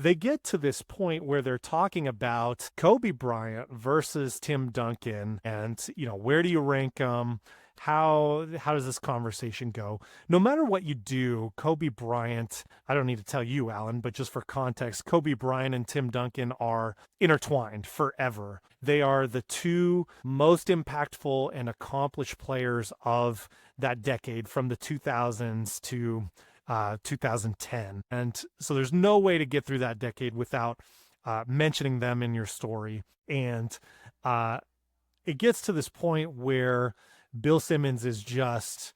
they get to this point where they're talking about Kobe Bryant versus Tim Duncan, and where do you rank them? How does this conversation go? No matter what you do, Kobe Bryant, I don't need to tell you, Allan, but just for context, Kobe Bryant and Tim Duncan are intertwined forever. They are the two most impactful and accomplished players of that decade, from the 2000s to 2010. And so there's no way to get through that decade without mentioning them in your story. And it gets to this point where Bill Simmons is just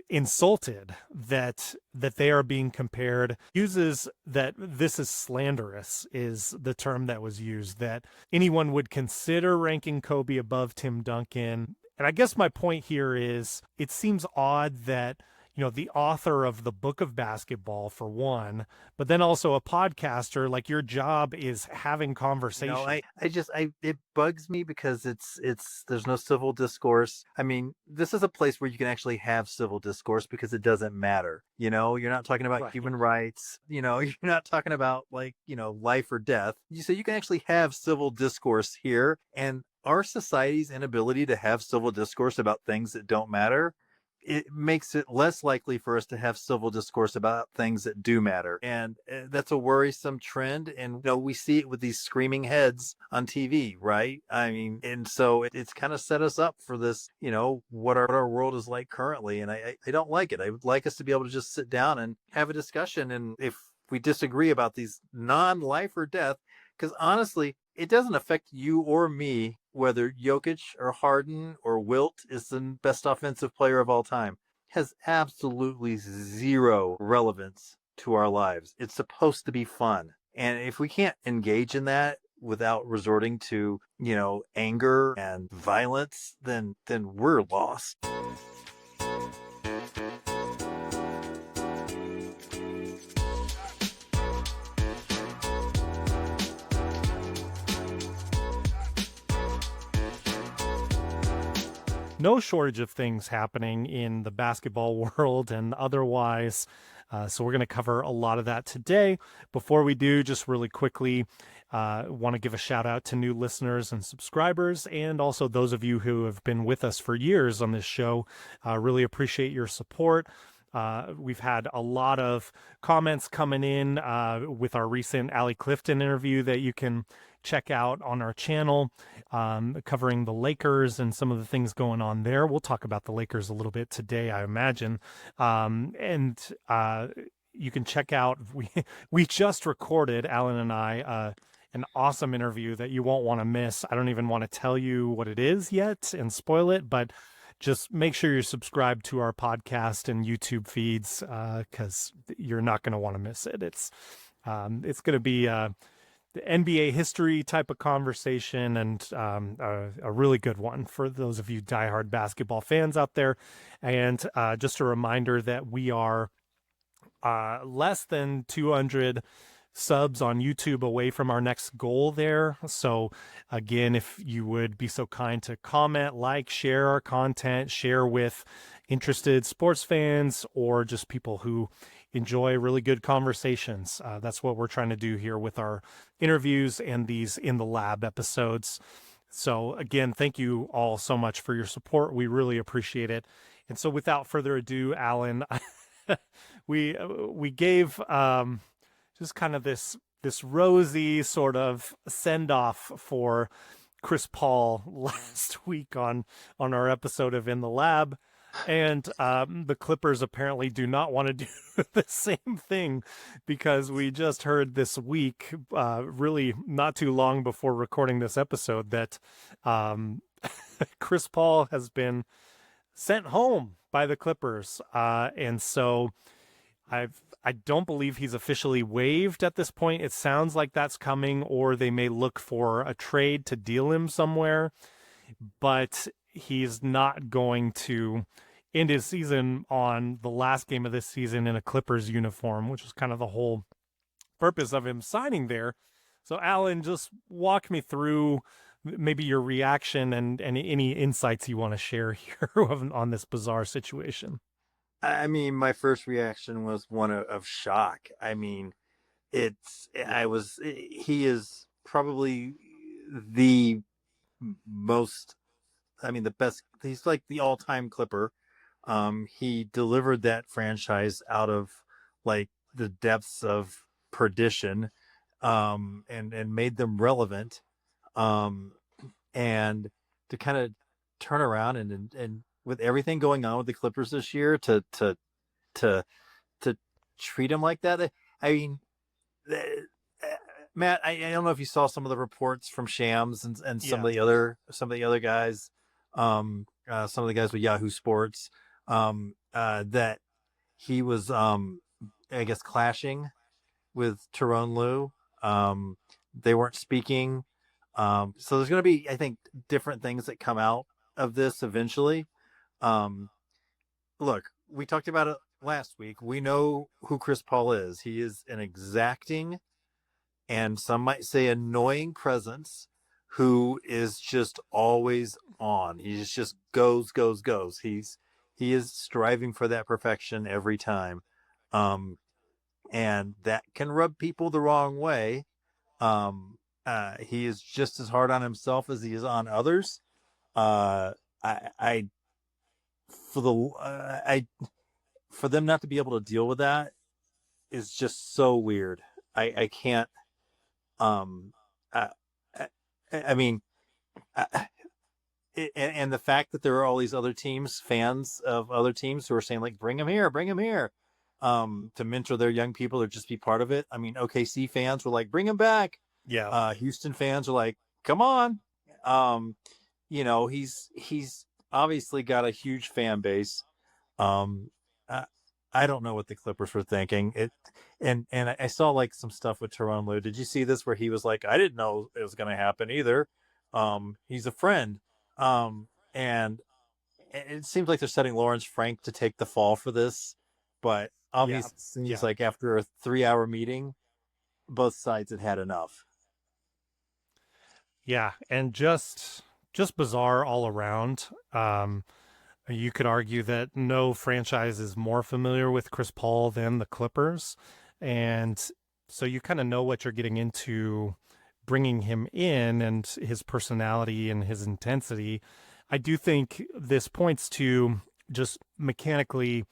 insulted that they are being compared, uses that this is slanderous is the term that was used, that anyone would consider ranking Kobe above Tim Duncan. And I guess my point here is it seems odd that the author of the book of basketball, for one, but then also a podcaster, like, your job is having conversation. It bugs me because there's no civil discourse. I mean, this is a place where you can actually have civil discourse because it doesn't matter. You're not talking about human rights. You're not talking about life or death. So you can actually have civil discourse here, and our society's inability to have civil discourse about things that don't matter, it makes it less likely for us to have civil discourse about things that do matter. And that's a worrisome trend. And, we see it with these screaming heads on TV, right? I mean, and so it's kind of set us up for this, what our world is like currently. And I don't like it. I would like us to be able to just sit down and have a discussion. And if we disagree about these non-life or death, because honestly, it doesn't affect you or me whether Jokic or Harden or Wilt is the best offensive player of all time. It has absolutely zero relevance to our lives. It's supposed to be fun. And if we can't engage in that without resorting to, anger and violence, then we're lost. No shortage of things happening in the basketball world and otherwise. So we're going to cover a lot of that today. Before we do, just really quickly, want to give a shout out to new listeners and subscribers, and also those of you who have been with us for years on this show. Really appreciate your support. We've had a lot of comments coming in with our recent Allie Clifton interview that you can check out on our channel, covering the Lakers and some of the things going on there. We'll talk about the Lakers a little bit today, I imagine. And you can check out, we just recorded, Allan and I, an awesome interview that you won't want to miss. I don't even want to tell you what it is yet and spoil it, but just make sure you're subscribed to our podcast and YouTube feeds, because you're not going to want to miss it. It's going to be the NBA history type of conversation, and a really good one for those of you diehard basketball fans out there. And just a reminder that we are less than 200 subs on YouTube away from our next goal there. So again, if you would be so kind to comment, like, share our content, share with interested sports fans or just people who enjoy really good conversations. That's what we're trying to do here with our interviews and these In the Lab episodes. So again, thank you all so much for your support. We really appreciate it. And so without further ado, Allan, we gave just kind of this rosy sort of send-off for Chris Paul last week on our episode of In the Lab. And the Clippers apparently do not want to do the same thing, because we just heard this week, really not too long before recording this episode, that Chris Paul has been sent home by the Clippers. And so I don't believe he's officially waived at this point. It sounds like that's coming, or they may look for a trade to deal him somewhere. But he's not going to end his season on the last game of this season in a Clippers uniform, which was kind of the whole purpose of him signing there. So Allan, just walk me through maybe your reaction and any insights you want to share here on this bizarre situation. I mean, my first reaction was one of shock. I mean, he is probably the most, I mean, the best. He's like the all-time Clipper. He delivered that franchise out of like the depths of perdition, and made them relevant. Um, and to kind of turn around and with everything going on with the Clippers this year, to to treat him like that. I mean, uh, Matt, I don't know if you saw some of the reports from Shams and Yeah. some of the other guys, some of the guys with Yahoo Sports, that he was, I guess, clashing with Tyrone Lue. They weren't speaking. So there's going to be, I think, different things that come out of this eventually. Um, Look, we talked about it last week. We know who Chris Paul is. He is an exacting, and some might say annoying presence, who is just always on. He just goes, goes, goes. He is striving for that perfection every time. Um, and that can rub people the wrong way. He is just as hard on himself as he is on others. I for the for them not to be able to deal with that is just so weird. I can't. Um, I, I mean, I, and the fact that there are all these other teams, fans of other teams, who are saying like, bring him here, bring him here, to mentor their young people or just be part of it. I mean, OKC fans were like, bring him back. Yeah. Houston fans are like, come on. Um, he's obviously got a huge fan base. Um, I, I don't know what the Clippers were thinking. And I saw like some stuff with Tyrone Lue. Did you see this where he was like, I didn't know it was going to happen either. He's a friend. And it seems like they're setting Lawrence Frank to take the fall for this, but Yeah. obviously it seems Yeah. like after a 3-hour meeting, both sides had enough. Yeah. And just bizarre all around. You could argue that no franchise is more familiar with Chris Paul than the Clippers. And so you kind of know what you're getting into bringing him in and his personality and his intensity. I do think this points to just mechanically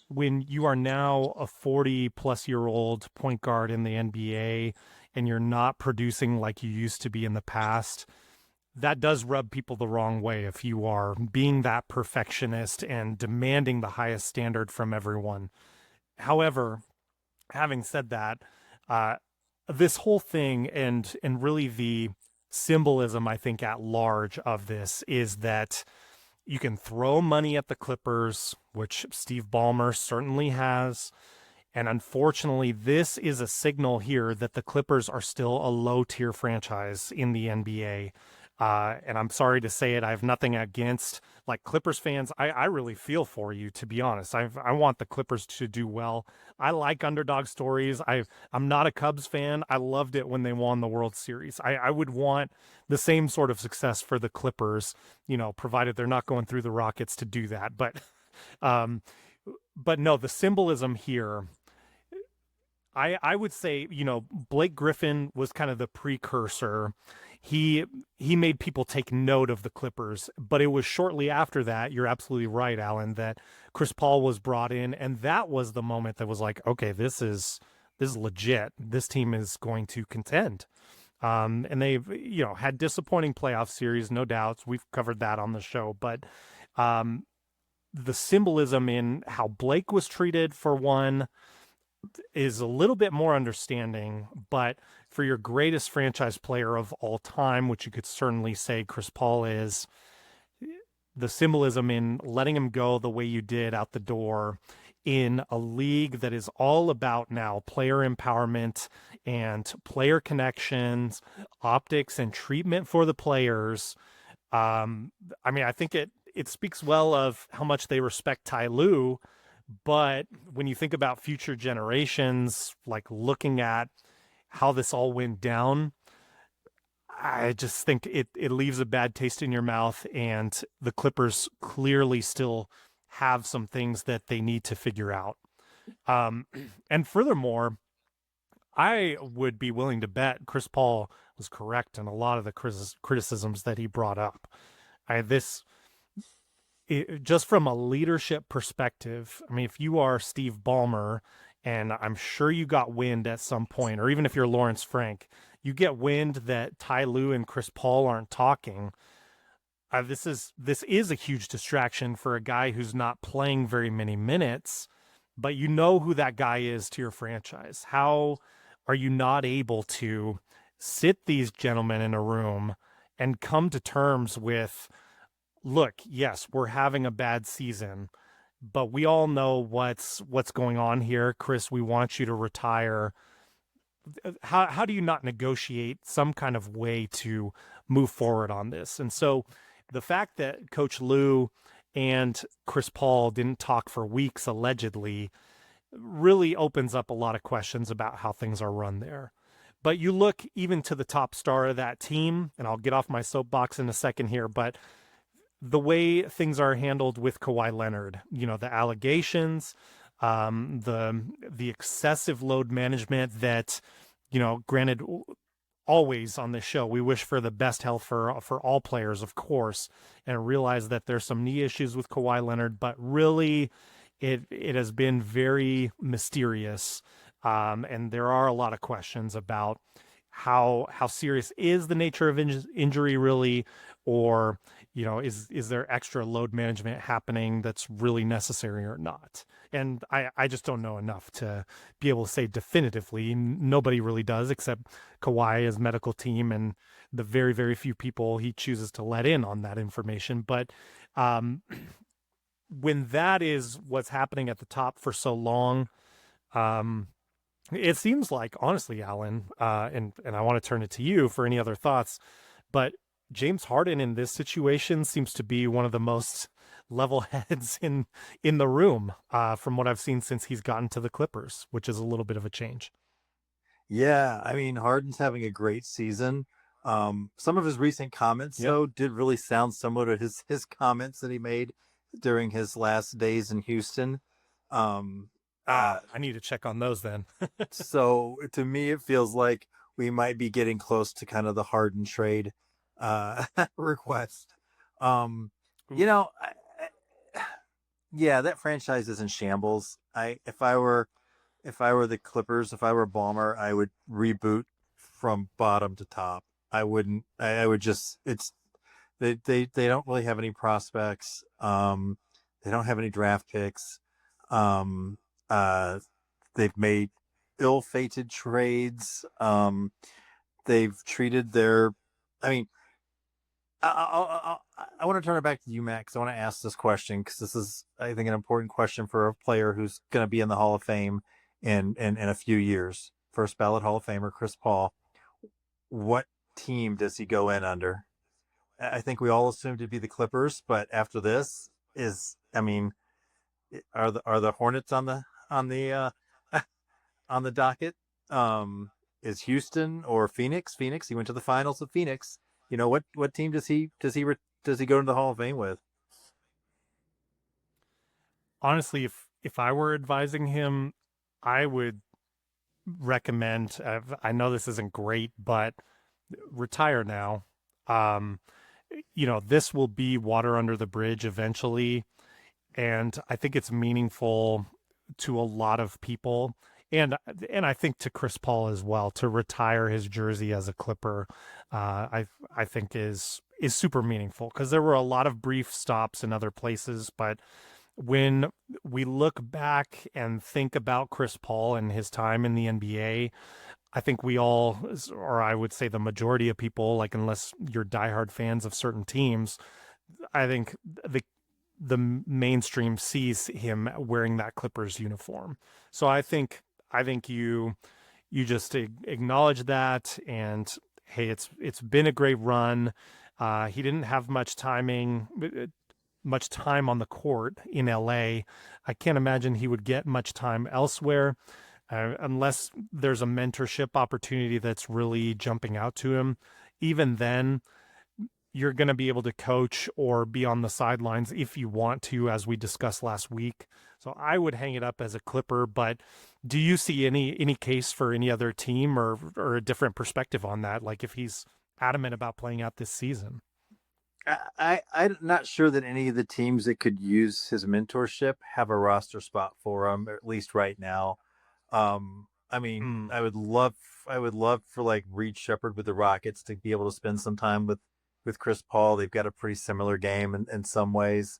when you are now a 40-plus-year-old point guard in the NBA and you're not producing like you used to be in the past, that does rub people the wrong way if you are being that perfectionist and demanding the highest standard from everyone. However, having said that, uh, this whole thing and really the symbolism, I think, at large of this is that you can throw money at the Clippers, which Steve Ballmer certainly has. And unfortunately, this is a signal here that the Clippers are still a low-tier franchise in the NBA. And I'm sorry to say it, I have nothing against like Clippers fans. I really feel for you, to be honest. I want the Clippers to do well. I like underdog stories. I'm not a Cubs fan. I loved it when they won the World Series. I would want the same sort of success for the Clippers, provided they're not going through the Rockets to do that. Um, but no, the symbolism here, I would say, Blake Griffin was kind of the precursor. He made people take note of the Clippers, but it was shortly after that, you're absolutely right, Allan, that Chris Paul was brought in, and that was the moment that was like, okay, this is legit. This team is going to contend. And they've, had disappointing playoff series, no doubts. We've covered that on the show, but the symbolism in how Blake was treated, for one, is a little bit more understanding, but for your greatest franchise player of all time, which you could certainly say Chris Paul is, the symbolism in letting him go the way you did out the door in a league that is all about now player empowerment and player connections, optics and treatment for the players. I think it speaks well of how much they respect Ty Lue. But when you think about future generations, like looking at how this all went down, I just think it leaves a bad taste in your mouth. And the Clippers clearly still have some things that they need to figure out. And furthermore, I would be willing to bet Chris Paul was correct in a lot of the criticisms that he brought up. Just from a leadership perspective, I mean, if you are Steve Ballmer, and I'm sure you got wind at some point, or even if you're Lawrence Frank, you get wind that Ty Lue and Chris Paul aren't talking. This is a huge distraction for a guy who's not playing very many minutes, but you know who that guy is to your franchise. How are you not able to sit these gentlemen in a room and come to terms with, look, yes, we're having a bad season, but we all know what's going on here. Chris, we want you to retire. How do you not negotiate some kind of way to move forward on this? And so the fact that Coach Lue and Chris Paul didn't talk for weeks, allegedly, really opens up a lot of questions about how things are run there. But you look even to the top star of that team, and I'll get off my soapbox in a second here, but the way things are handled with Kawhi Leonard, the allegations, the excessive load management that, granted, always on this show, we wish for the best health for all players, of course, and realize that there's some knee issues with Kawhi Leonard, but really it has been very mysterious. And there are a lot of questions about how serious is the nature of injury really, or, is there extra load management happening that's really necessary or not? And I just don't know enough to be able to say definitively. Nobody really does, except Kawhi, his medical team, and the very, very few people he chooses to let in on that information. But when that is what's happening at the top for so long, it seems like, honestly, Allan, and I want to turn it to you for any other thoughts, but James Harden in this situation seems to be one of the most level heads in the room, from what I've seen since he's gotten to the Clippers, which is a little bit of a change. Yeah, I mean, Harden's having a great season. Some of his recent comments, though, did really sound similar to his comments that he made during his last days in Houston. I need to check on those then. So to me, it feels like we might be getting close to kind of the Harden trade request. Yeah, that franchise is in shambles. If I were the Clippers, if I were Ballmer, I would reboot from bottom to top. I wouldn't. I would just. They don't really have any prospects. They don't have any draft picks. They've made ill-fated trades. They've treated their. I mean, I want to turn it back to you, Matt, because I want to ask this question, because this is, I think, an important question for a player who's going to be in the Hall of Fame in a few years. First ballot Hall of Famer, Chris Paul. What team does he go in under? I think we all assumed it'd be the Clippers, but after this, are the Hornets on the on the docket? Is Houston or Phoenix? Phoenix. He went to the finals of Phoenix. What team does he go into the Hall of Fame with? Honestly, if I were advising him, I would recommend. I know this isn't great, but retire now. This will be water under the bridge eventually, and I think it's meaningful to a lot of people. And I think to Chris Paul as well, to retire his jersey as a Clipper, I think is super meaningful, because there were a lot of brief stops in other places. But when we look back and think about Chris Paul and his time in the NBA, I think we all, or I would say the majority of people, like, unless you're diehard fans of certain teams, I think the mainstream sees him wearing that Clippers uniform. So I think you just acknowledge that, and hey, it's been a great run. He didn't have much time on the court in LA. I can't imagine he would get much time elsewhere, unless there's a mentorship opportunity that's really jumping out to him. Even then, you're going to be able to coach or be on the sidelines if you want to, as we discussed last week. So I would hang it up as a Clipper, but Do you see any case for any other team or a different perspective on that? Like if he's adamant about playing out this season? I'm not sure that any of the teams that could use his mentorship have a roster spot for him, at least right now. I mean, Mm, I would love for like Reed Shepherd with the Rockets to be able to spend some time with Chris Paul. They've got a pretty similar game in some ways.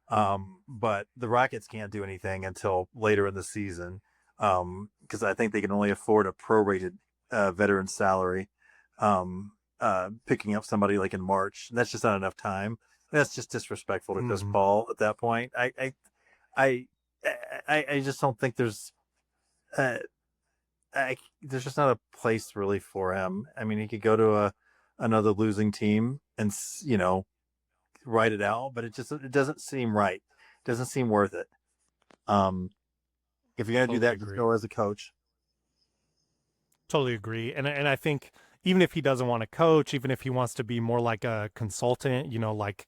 But the Rockets can't do anything until later in the season. Because I think they can only afford a prorated veteran salary. Picking up somebody like in March. And that's just not enough time. That's just disrespectful to Chris mm, Paul at that point. I, I just don't think uh, there's just not a place really for him. I mean, he could go to another losing team and write it out, but it doesn't seem right. It doesn't seem worth it. Um, if you're gonna do totally that, just agree. go as a coach. Totally agree. And I think even if he doesn't want to coach, even if he wants to be more like a consultant, like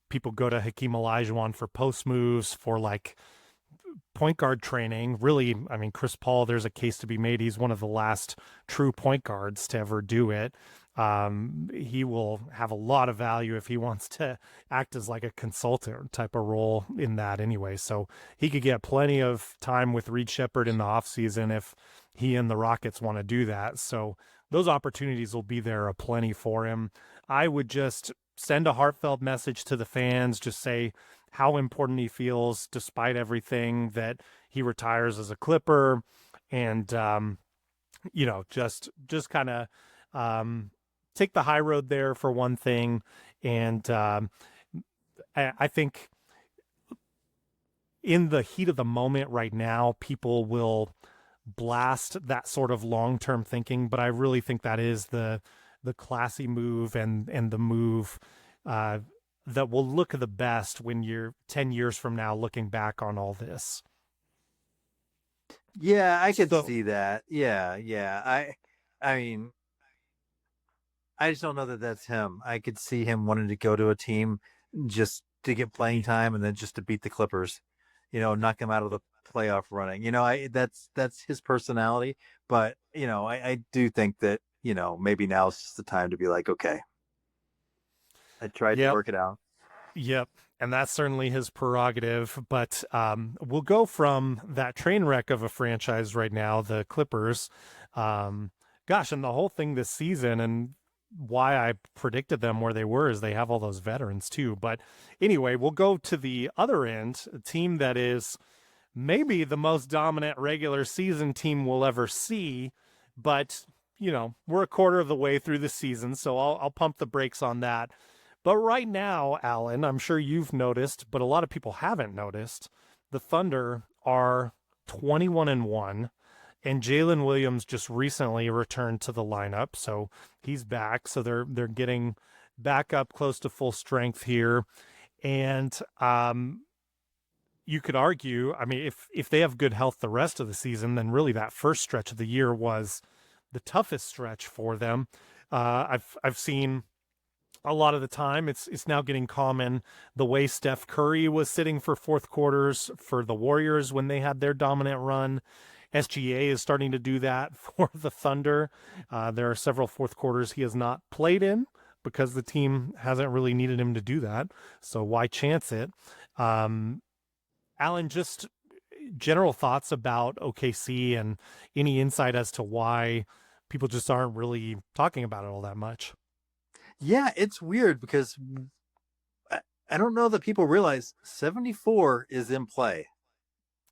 people go to Hakeem Olajuwon for post moves, for like point guard training. Really, I mean, Chris Paul, there's a case to be made. He's one of the last true point guards to ever do it. He will have a lot of value if he wants to act as like a consultant type of role in that anyway. So he could get plenty of time with Reed Shepherd in the offseason if he and the Rockets want to do that. So those opportunities will be there aplenty for him. I would just send a heartfelt message to the fans, just say how important he feels despite everything, that he retires as a Clipper, and just kind of take the high road there for one thing. And I think in the heat of the moment right now, people will blast that sort of long-term thinking, but I really think that is the classy move and the move uh, that will look the best when you're 10 years from now looking back on all this. Yeah, I could So, see that. Yeah, yeah. I mean, I just don't know that that's him. I could see him wanting to go to a team just to get playing time and then just to beat the Clippers, knock them out of the playoff running. That's his personality. But I do think that maybe now's just the time to be like, okay, I tried to yep, work it out. yep. And that's certainly his prerogative. But we'll go from that train wreck of a franchise right now, the Clippers. Gosh, and the whole thing this season, and why I predicted them where they were, is they have all those veterans too. But anyway, we'll go to the other end, a team that is maybe the most dominant regular season team we'll ever see. But, we're a quarter of the way through the season, so I'll pump the brakes on that. But right now, Allan, I'm sure you've noticed, but a lot of people haven't noticed, the Thunder are 21-1, and Jalen Williams just recently returned to the lineup, so he's back. So they're getting back up close to full strength here, and you could argue, I mean, if they have good health the rest of the season, then really that first stretch of the year was the toughest stretch for them. I've seen a lot of the time it's now getting common, the way Steph Curry was sitting for fourth quarters for the Warriors when they had their dominant run. SGA is starting to do that for the Thunder. There are several fourth quarters he has not played in because the team hasn't really needed him to do that. So why chance it? Allan, just general thoughts about OKC and any insight as to why people just aren't really talking about it all that much. Yeah, it's weird because I don't know that people realize 74 is in play.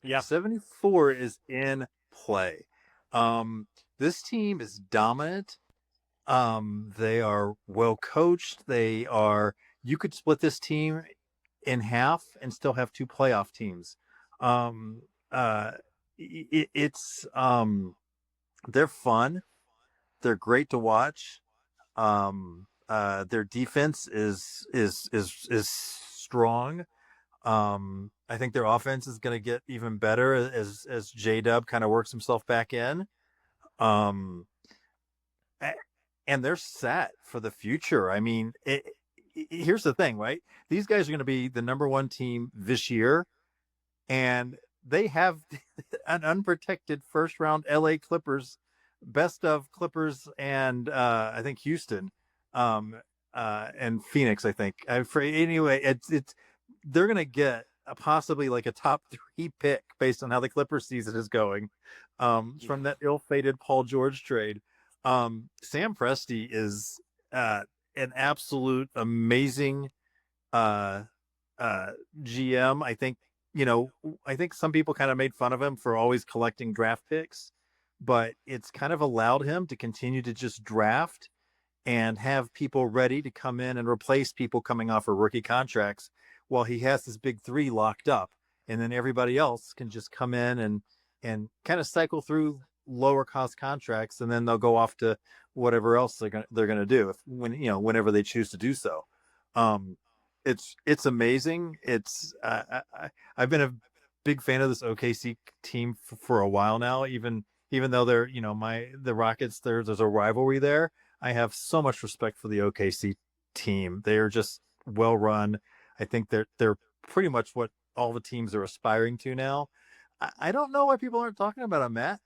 Yeah. 74 is in play. Um, this team is dominant. They are well coached. You could split this team in half and still have two playoff teams. Um, uh, they're fun. They're great to watch. Their defense is strong. I think their offense is going to get even better as J Dub kind of works himself back in. Um, and they're set for the future. I mean, here's the thing, right? These guys are going to be the number one team this year, and they have an unprotected first round LA Clippers, best of Clippers and I think Houston, um, and Phoenix. I think. Anyway, it's they're gonna get possibly like a top 3 pick based on how the Clippers season is going, Yeah. from that ill-fated Paul George trade. Sam Presti is an absolute amazing uh, GM. I think some people kind of made fun of him for always collecting draft picks, but it's kind of allowed him to continue to just draft and have people ready to come in and replace people coming off of rookie contracts while he has his big three locked up. And then everybody else can just come in and kind of cycle through lower cost contracts, and then they'll go off to whatever else they're gonna do whenever they choose to do so. Um, it's amazing. I've been a big fan of this OKC team for a while now. Even though they're the Rockets, there's a rivalry there. I have so much respect for the OKC team. They are just well run. I think they're pretty much what all the teams are aspiring to now. I don't know why people aren't talking about them, Matt.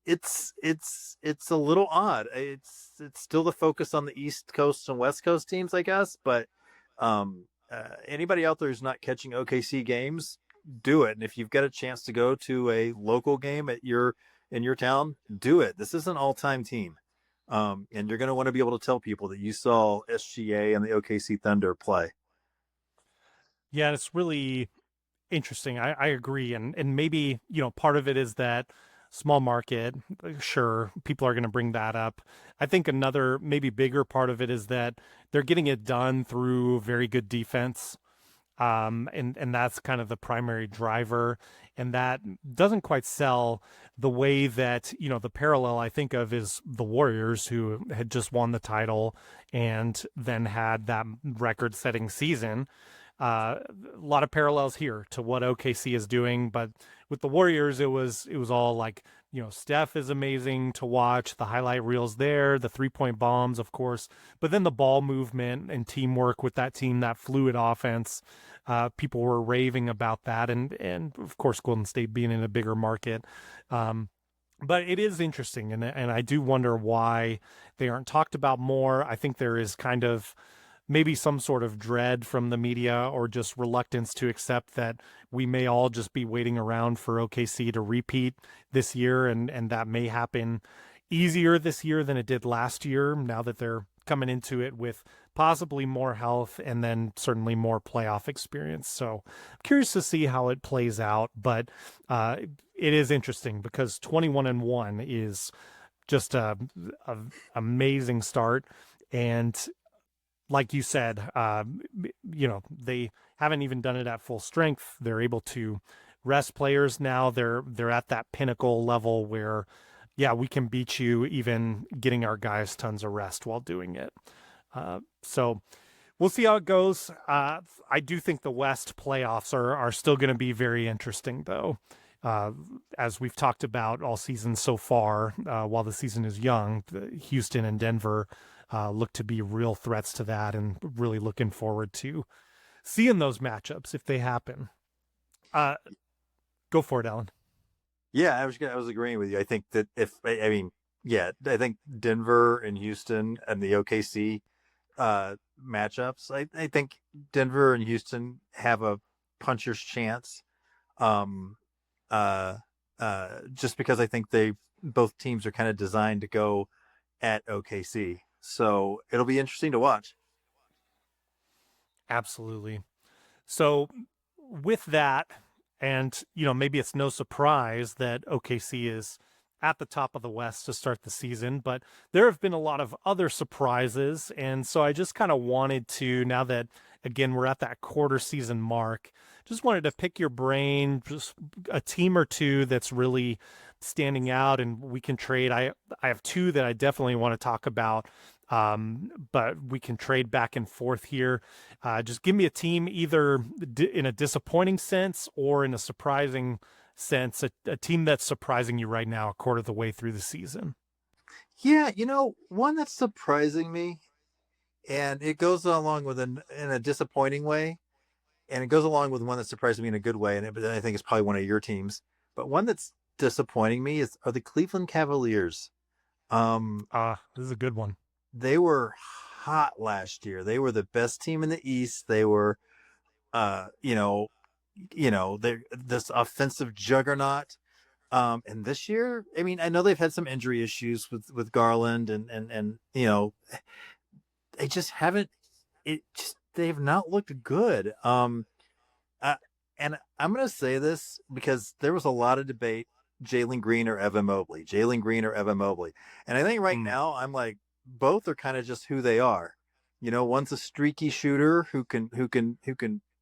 It's a little odd. It's still the focus on the East Coast and West Coast teams, I guess. But anybody out there who's not catching OKC games, do it. And if you've got a chance to go to a local game in your town, do it. This is an all-time team. And you're going to want to be able to tell people that you saw SGA and the OKC Thunder play. Yeah, it's really interesting. I agree. And maybe, part of it is that small market, sure, people are going to bring that up. I think another maybe bigger part of it is that they're getting it done through very good defense. And that's kind of the primary driver. And that doesn't quite sell the way that, the parallel I think of is the Warriors, who had just won the title and then had that record setting season. A lot of parallels here to what OKC is doing, but with the Warriors, it was all like, Steph is amazing to watch, the highlight reels there, the 3-point bombs, of course, but then the ball movement and teamwork with that team, that fluid offense, people were raving about that, and of course, Golden State being in a bigger market. But it is interesting, and I do wonder why they aren't talked about more. I think there is kind of maybe some sort of dread from the media or just reluctance to accept that we may all just be waiting around for OKC to repeat this year, and that may happen easier this year than it did last year, now that they're coming into it with possibly more health and then certainly more playoff experience. So I'm curious to see how it plays out, but it is interesting because 21-1 is just a amazing start. And like you said, they haven't even done it at full strength. They're able to rest players now. They're at that pinnacle level where, yeah, we can beat you even getting our guys tons of rest while doing it. So we'll see how it goes. I do think the West playoffs are still going to be very interesting, though. As we've talked about all season so far, while the season is young, Houston and Denver look to be real threats to that, and really looking forward to seeing those matchups if they happen. Go for it, Allan. Yeah, I was agreeing with you. I think that I think Denver and Houston and the OKC matchups. I think Denver and Houston have a puncher's chance. Just because I think both teams are kind of designed to go at OKC. So it'll be interesting to watch. Absolutely. So with that, and maybe it's no surprise that OKC is at the top of the West to start the season, but there have been a lot of other surprises. And so I just kind of wanted to, now that again we're at that quarter season mark, just wanted to pick your brain, just a team or two that's really standing out, and we can trade. I have two that I definitely want to talk about, but we can trade back and forth here. Just give me a team either in a disappointing sense or in a surprising sense, a team that's surprising you right now a quarter of the way through the season. Yeah, one that's surprising me, and it goes along with in a disappointing way, and it goes along with one that surprised me in a good way, and I think it's probably one of your teams. But one that's disappointing me are the Cleveland Cavaliers. This is a good one. They were hot last year. They were the best team in the East. They were, you know, they're this offensive juggernaut. And this year, I mean, I know they've had some injury issues with Garland and you know, they just haven't. They've not looked good. And I'm gonna say this because there was a lot of debate: Jalen Green or Evan Mobley, Jalen Green or Evan Mobley. And I think right now I'm like both are kind of just who they are. You know, one's a streaky shooter who can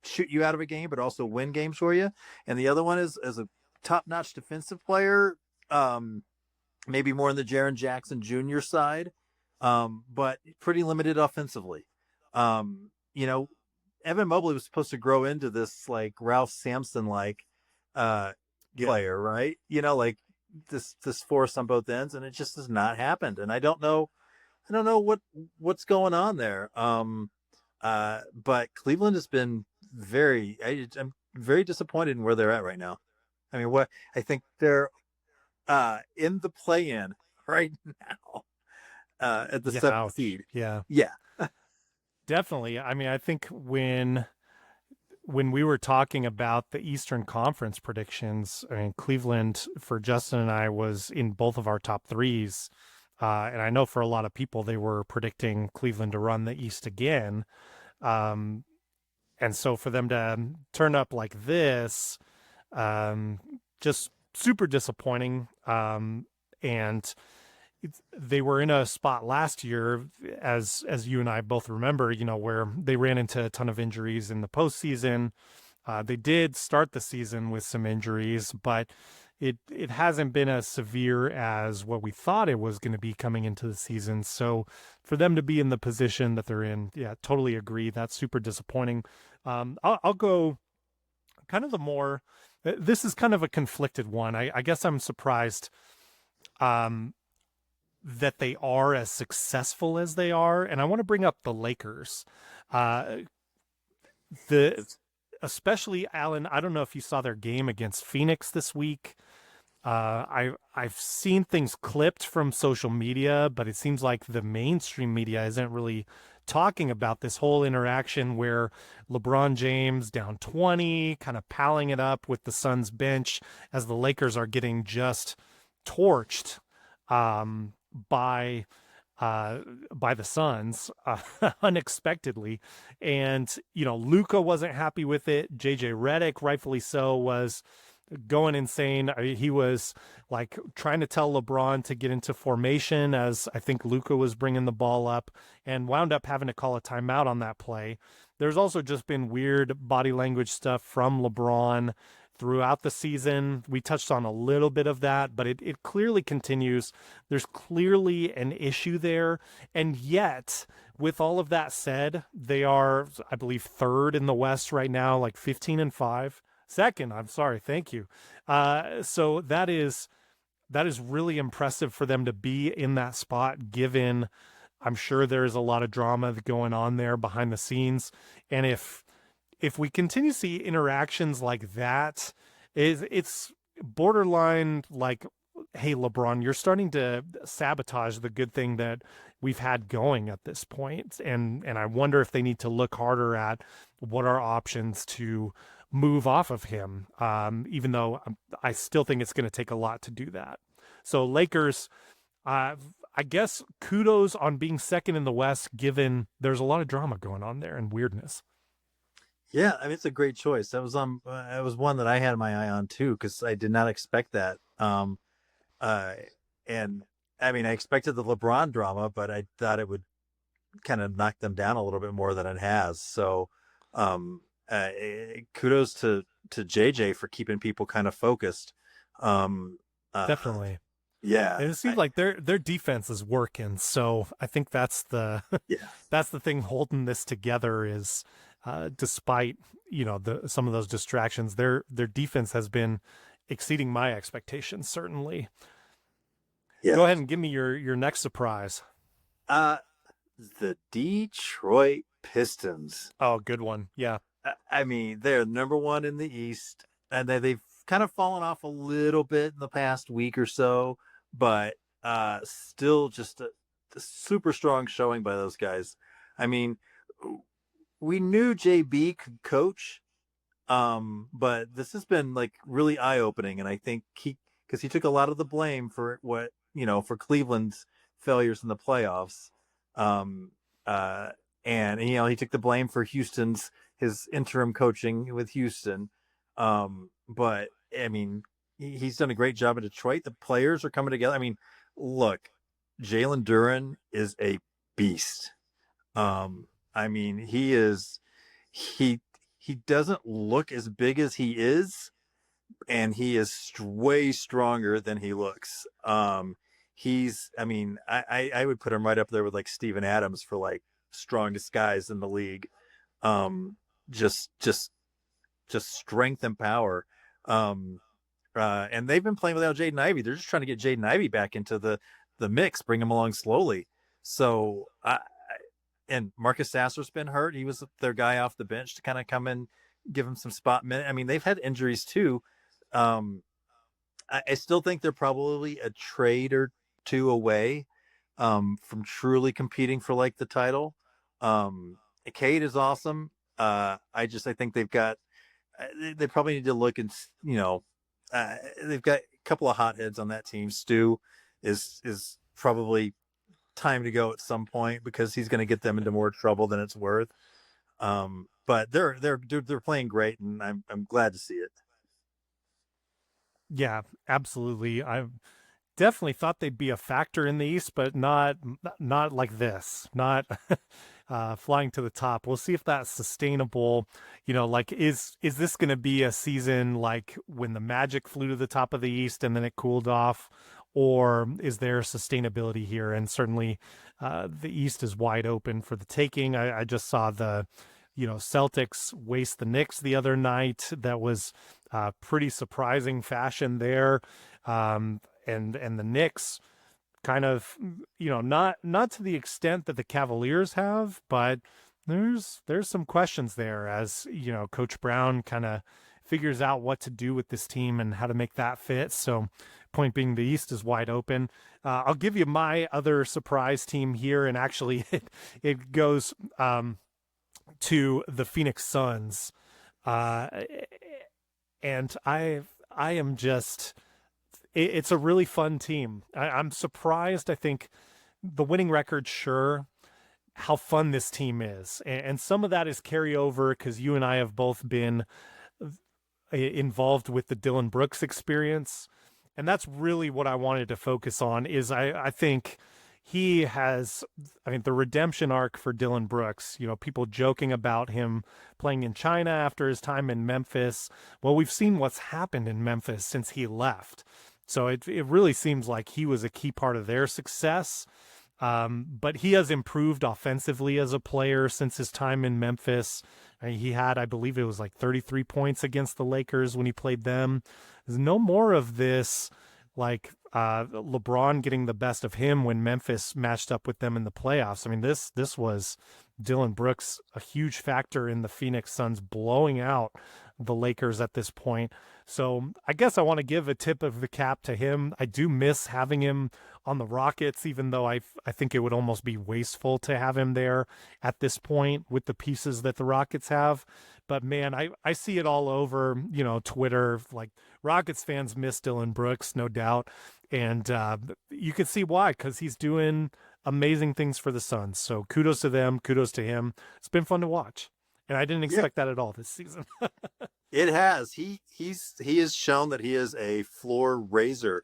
shoot you out of a game, but also win games for you, and the other one is as a top-notch defensive player. Maybe more on the Jaren Jackson Jr. side, but pretty limited offensively. You know, Evan Mobley was supposed to grow into this like Ralph Sampson like player, right? You know, like this force on both ends, and it just has not happened. And I don't know what's going on there. But Cleveland has been I'm very disappointed in where they're at right now. I mean, I think they're in the play-in right now at the 7th seed. Yeah. Definitely. I mean, I think when we were talking about the Eastern Conference predictions, I mean, Cleveland for Justin and I was in both of our top threes. And I know for a lot of people, they were predicting Cleveland to run the East again. And so for them to turn up like this, just super disappointing. And they were in a spot last year, as you and I both remember, you know, where they ran into a ton of injuries in the postseason. They did start the season with some injuries, but it hasn't been as severe as what we thought it was going to be coming into the season. So for them to be in the position that they're in, yeah, totally agree. That's super disappointing. I'll go kind of the more, this is kind of a conflicted one. I guess I'm surprised that they are as successful as they are. And I want to bring up the Lakers. Especially Allan, I don't know if you saw their game against Phoenix this week. I've seen things clipped from social media, but it seems like the mainstream media isn't really talking about this whole interaction where LeBron James down 20, kind of palling it up with the Suns bench as the Lakers are getting just torched by the Suns unexpectedly. And, you know, Luka wasn't happy with it. JJ Redick, rightfully so, was going insane. I mean, he was like trying to tell LeBron to get into formation as I think Luka was bringing the ball up and wound up having to call a timeout on that play. There's also just been weird body language stuff from LeBron throughout the season. We touched on a little bit of that, but it clearly continues. There's clearly an issue there. And yet, with all of that said, they are, I believe, third in the West right now, like 15-5. Second, I'm sorry, thank you. So that is really impressive for them to be in that spot, given I'm sure there's a lot of drama going on there behind the scenes. And if we continue to see interactions like that, it's borderline like, hey, LeBron, you're starting to sabotage the good thing that we've had going at this point. And I wonder if they need to look harder at what are options to move off of him, even though I still think it's going to take a lot to do that. So Lakers, I guess kudos on being second in the West, given there's a lot of drama going on there and weirdness. Yeah, I mean, it's a great choice. That was it was one that I had my eye on too, because I did not expect that. And I mean, I expected the LeBron drama, but I thought it would kind of knock them down a little bit more than it has. So, kudos to JJ for keeping people kind of focused. Definitely. Yeah. And it seems like their defense is working. So I think that's the that's the thing holding this together is despite, you know, some of those distractions, their defense has been exceeding my expectations, certainly. Yeah. Go ahead and give me your next surprise. The Detroit Pistons. Oh, good one. Yeah. I mean, they're number one in the East, and they've kind of fallen off a little bit in the past week or so, but still just a super strong showing by those guys. I mean, we knew JB could coach, but this has been like really eye opening, and I think because he took a lot of the blame for what for Cleveland's failures in the playoffs, um, uh, and he took the blame for his interim coaching with Houston, but I mean he's done a great job in Detroit. The players are coming together. I mean, look, Jalen Duren is a beast. I mean, he he doesn't look as big as he is, and he is way stronger than he looks. I mean, I would put him right up there with like Steven Adams for like strongest guys in the league. Um, just strength and power. Um, and they've been playing without Jaden Ivey. They're just trying to get Jaden Ivey back into the mix, bring him along slowly. So and Marcus Sasser's been hurt. He was their guy off the bench to kind of come in, give him some spot minute. I mean, they've had injuries too. Um, I still think they're probably a trade or two away from truly competing for like the title. Cade is awesome. I think they probably need to look and they've got a couple of hotheads on that team. Stu is probably time to go at some point because he's going to get them into more trouble than it's worth. But they're playing great, and I'm glad to see it. Yeah, absolutely. I definitely thought they'd be a factor in the East, but not like this. Not flying to the top. We'll see if that's sustainable. Like is this going to be a season like when the Magic flew to the top of the East and then it cooled off, or is there sustainability here? And certainly, the East is wide open for the taking. I just saw the Celtics waste the Knicks the other night. That was pretty surprising fashion there. And the Knicks kind of, not to the extent that the Cavaliers have, but there's some questions there as, Coach Brown kind of figures out what to do with this team and how to make that fit. So point being, the East is wide open. I'll give you my other surprise team here, and actually it goes to the Phoenix Suns. And I am just, it's a really fun team. I'm surprised. I think the winning record, sure, how fun this team is. And some of that is carryover because you and I have both been involved with the Dillon Brooks experience. And that's really what I wanted to focus on is I think he has, the redemption arc for Dillon Brooks, people joking about him playing in China after his time in Memphis. Well, we've seen what's happened in Memphis since he left. So it really seems like he was a key part of their success. But he has improved offensively as a player since his time in Memphis. He had, I believe it was like 33 points against the Lakers when he played them. There's no more of this like LeBron getting the best of him when Memphis matched up with them in the playoffs. This was Dillon Brooks, a huge factor in the Phoenix Suns blowing out the Lakers at this point. So I guess I want to give a tip of the cap to him. I do miss having him on the Rockets, even though I think it would almost be wasteful to have him there at this point with the pieces that the Rockets have. But man, I see it all over, Twitter, like Rockets fans miss Dillon Brooks, no doubt. And you can see why, because he's doing amazing things for the Suns. So kudos to them, kudos to him. It's been fun to watch. And I didn't expect that at all this season. It has. He has shown that he is a floor raiser.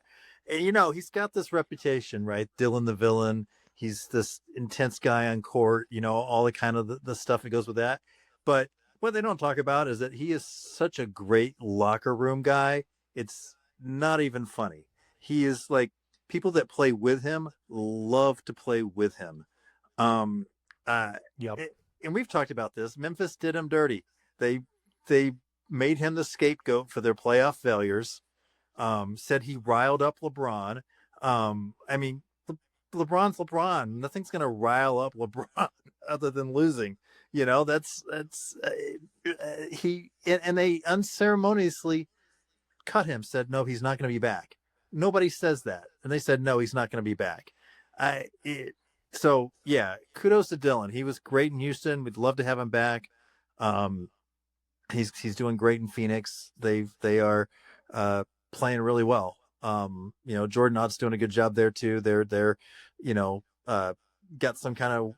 And he's got this reputation, right? Dylan the villain. He's this intense guy on court, all the kind of the stuff that goes with that. But what they don't talk about is that he is such a great locker room guy. It's not even funny. He is like, people that play with him love to play with him. Yep. And we've talked about this. Memphis did him dirty. They made him the scapegoat for their playoff failures. Said he riled up LeBron. LeBron's LeBron. Nothing's going to rile up LeBron. other than losing. That's he and they unceremoniously cut him. Said no, he's not going to be back. Nobody says that, and they said no, he's not going to be back. I it, so yeah, kudos to Dillon. He was great in Houston. We'd love to have him back. Um, he's doing great in Phoenix. They are playing really well. Jordan Ott's doing a good job there too. They're you know got some kind of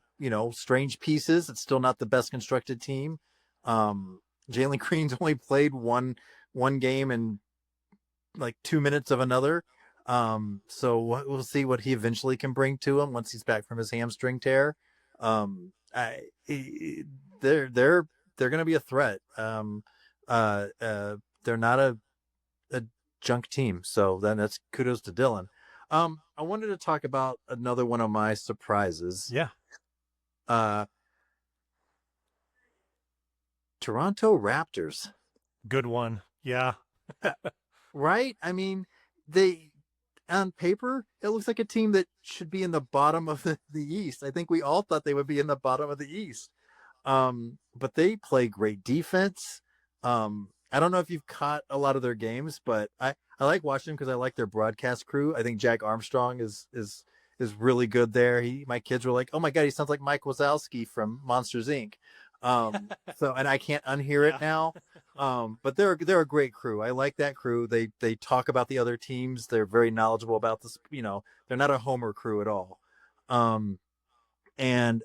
strange pieces. It's still not the best constructed team. Jalen Green's only played one game and like 2 minutes of another. So we'll see what he eventually can bring to him once he's back from his hamstring tear. Um, I, they're going to be a threat. They're not a junk team, so then that's kudos to Dillon. I wanted to talk about another one of my surprises. Yeah. Toronto Raptors. Good one. Yeah. Right? I mean, they on paper, it looks like a team that should be in the bottom of the East. I think we all thought they would be in the bottom of the East. But they play great defense. I don't know if you've caught a lot of their games, but I like watching them because I like their broadcast crew. I think Jack Armstrong is really good there. My kids were like, "Oh my God, he sounds like Mike Wazowski from Monsters Inc." And I can't unhear it now. But they're a great crew. I like that crew. They talk about the other teams. They're very knowledgeable about this. They're not a homer crew at all. And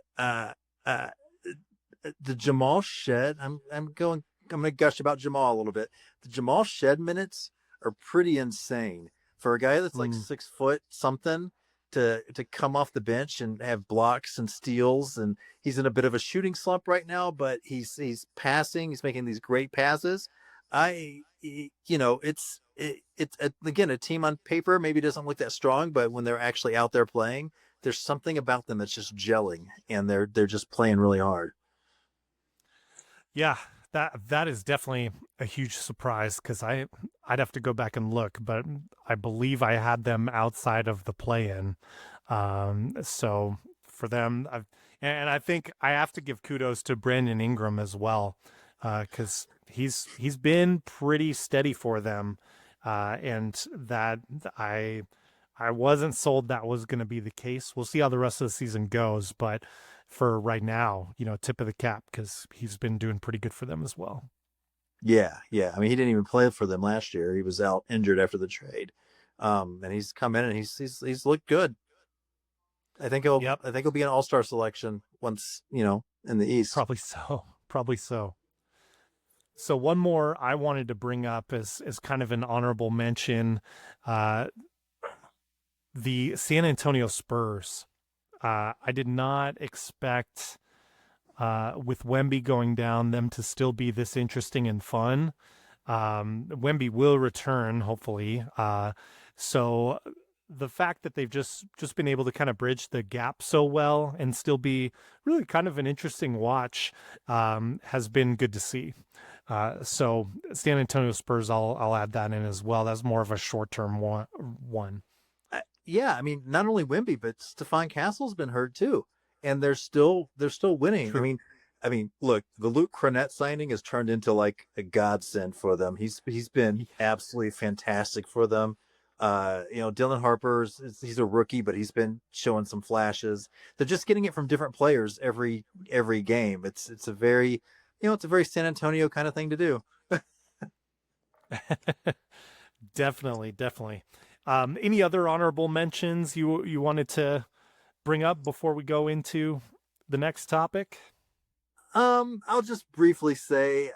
the Jamal Shed. I'm going to gush about Jamal a little bit. The Jamal Shed minutes are pretty insane for a guy that's like 6 foot something to come off the bench and have blocks and steals. And he's in a bit of a shooting slump right now, but he's passing. He's making these great passes. It's again, a team on paper maybe doesn't look that strong, but when they're actually out there playing, there's something about them that's just gelling, and they're just playing really hard. Yeah, that is definitely a huge surprise because I'd have to go back and look, but I believe I had them outside of the play-in. So for them, I think I have to give kudos to Brandon Ingram as well, because he's been pretty steady for them, and that I wasn't sold that was going to be the case. We'll see how the rest of the season goes, but for right now, tip of the cap because he's been doing pretty good for them as well. Yeah. I mean, he didn't even play for them last year. He was out injured after the trade, and he's come in and he's looked good. I think he'll be an all-star selection once in the East. Probably so. So one more I wanted to bring up as kind of an honorable mention, the San Antonio Spurs. I did not expect, with Wemby going down, them to still be this interesting and fun. Wemby will return, hopefully. So the fact that they've just been able to kind of bridge the gap so well and still be really kind of an interesting watch has been good to see. So San Antonio Spurs, I'll add that in as well. That's more of a short-term one. Yeah, I mean, not only Wemby, but Stephon Castle's been hurt too, and they're still winning. True. I mean, look, the Luke Cornett signing has turned into like a godsend for them. He's been absolutely fantastic for them. Dylan he's a rookie, but he's been showing some flashes. They're just getting it from different players every game. It's a very San Antonio kind of thing to do. Definitely. Any other honorable mentions you wanted to bring up before we go into the next topic? I'll just briefly say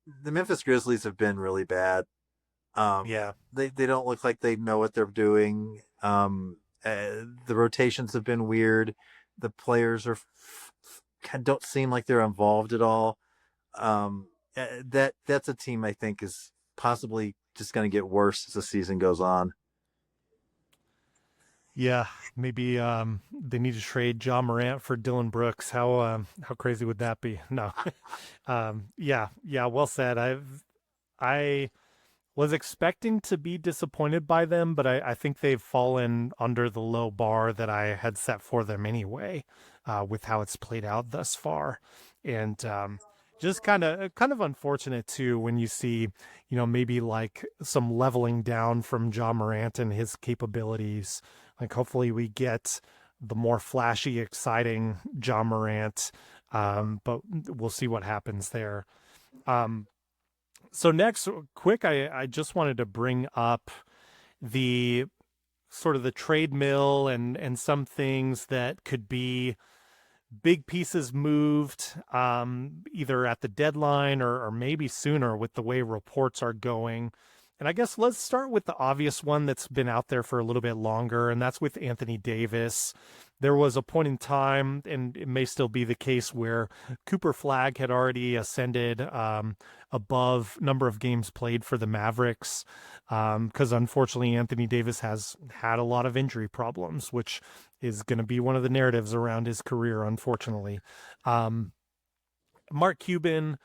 the Memphis Grizzlies have been really bad. Yeah, they don't look like they know what they're doing. The rotations have been weird. The players don't seem like they're involved at all. That's a team I think is possibly just going to get worse as the season goes on. Yeah, maybe they need to trade Ja Morant for Dillon Brooks. How crazy would that be? No, yeah, well said. Was expecting to be disappointed by them, but I think they've fallen under the low bar that I had set for them anyway, with how it's played out thus far. And just kind of unfortunate too when you see, maybe like some leveling down from Ja Morant and his capabilities. Like hopefully we get the more flashy, exciting Ja Morant, but we'll see what happens there. Um, so next, quick, I just wanted to bring up the sort of the trade mill and some things that could be big pieces moved, either at the deadline or maybe sooner with the way reports are going. And I guess let's start with the obvious one that's been out there for a little bit longer, and that's with Anthony Davis. There was a point in time, and it may still be the case, where Cooper Flagg had already ascended above number of games played for the Mavericks, because unfortunately Anthony Davis has had a lot of injury problems, which is going to be one of the narratives around his career, unfortunately. Mark Cuban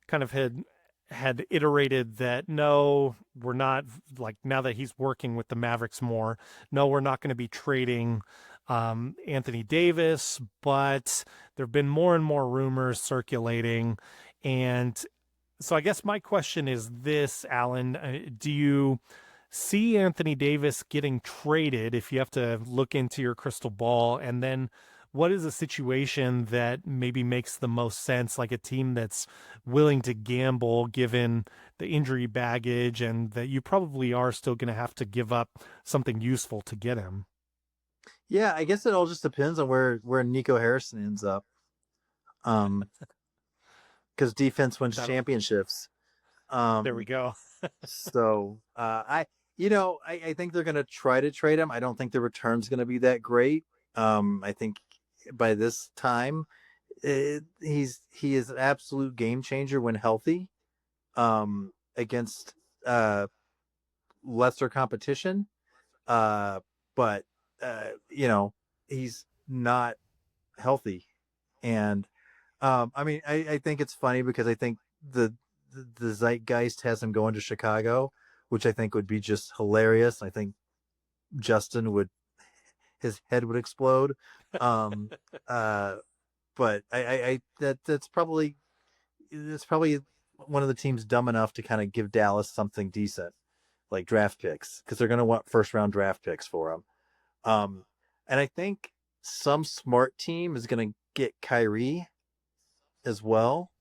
kind of had iterated that no, we're not, like, now that he's working with the Mavericks more, no, we're not going to be trading Anthony Davis, but there have been more and more rumors circulating. And so I guess my question is this, Allan, do you see Anthony Davis getting traded if you have to look into your crystal ball? And then what is a situation that maybe makes the most sense, like a team that's willing to gamble given the injury baggage and that you probably are still going to have to give up something useful to get him? Yeah, I guess it all just depends on where Nico Harrison ends up. Because defense wins championships. There we go. So I think they're going to try to trade him. I don't think the return's going to be that great. I think by this time, he is an absolute game changer when healthy, against lesser competition. But he's not healthy, and I think it's funny because I think the zeitgeist has him going to Chicago, which I think would be just hilarious. I think Justin his head would explode. But that's probably one of the teams dumb enough to kind of give Dallas something decent, like draft picks, because they're going to want first round draft picks for him. And I think some smart team is going to get Kyrie as well.